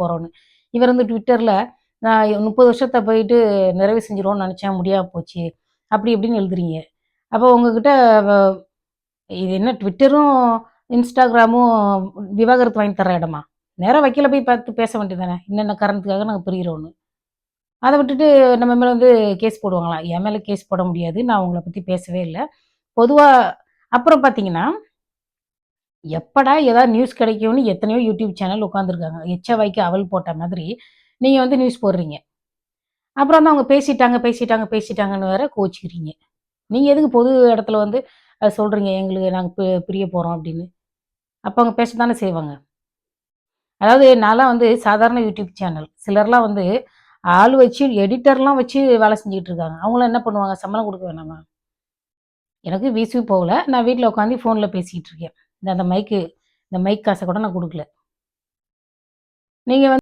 போகிறோன்னு. இவர் வந்து ட்விட்டரில் நான் 30 வருஷத்தை போயிட்டு நிறைவு செஞ்சிருவோம்னு நினச்சேன், முடியாமல் போச்சு அப்படி இப்படின்னு எழுதுறீங்க. அப்போ உங்ககிட்ட இது என்ன ட்விட்டரும் இன்ஸ்டாகிராமும் விவாகரத்து வாங்கி தர இடமா? நேராக வக்கீல போய் பார்த்து பேச வேண்டியதானே, என்னென்ன காரணத்துக்காக நாங்கள் பிரிகிறோன்னு. அதை விட்டுட்டு நம்ம மேலே வந்து கேஸ் போடுவாங்களாம். என் மேலே கேஸ் போட முடியாது, நான் உங்களை பற்றி பேசவே இல்லை பொதுவாக. அப்புறம் பார்த்தீங்கன்னா, எப்படா ஏதாவது நியூஸ் கிடைக்கும்னு எத்தனையோ யூடியூப் சேனல் உட்காந்துருக்காங்க. எச்ச வாய்க்கு அவல் போட்ட மாதிரி நீங்கள் வந்து நியூஸ் போடுறீங்க. அப்புறம் வந்து அவங்க பேசிட்டாங்கன்னு வேற கோச்சிக்கிறீங்க. நீங்கள் எதுக்கு பொது இடத்துல வந்து சொல்கிறீங்க எங்களுக்கு நாங்கள் பிரிய போகிறோம் அப்படின்னு? அப்போ அவங்க பேசத்தானே செய்வாங்க. அதாவது நான்லாம் வந்து சாதாரண யூடியூப் சேனல், சிலர்லாம் வந்து ஆள் வச்சு எடிட்டர்லாம் வச்சு வேலை செஞ்சுக்கிட்டு இருக்காங்க. அவங்களாம் என்ன பண்ணுவாங்க, சம்பளம் கொடுக்க வேணாமா? எனக்கு வீசும் போகல, நான் வீட்டில் உட்காந்து ஃபோனில் பேசிக்கிட்டு இருக்கேன். இந்த மைக் காசை கூட நான் கொடுக்கல. நீங்கள்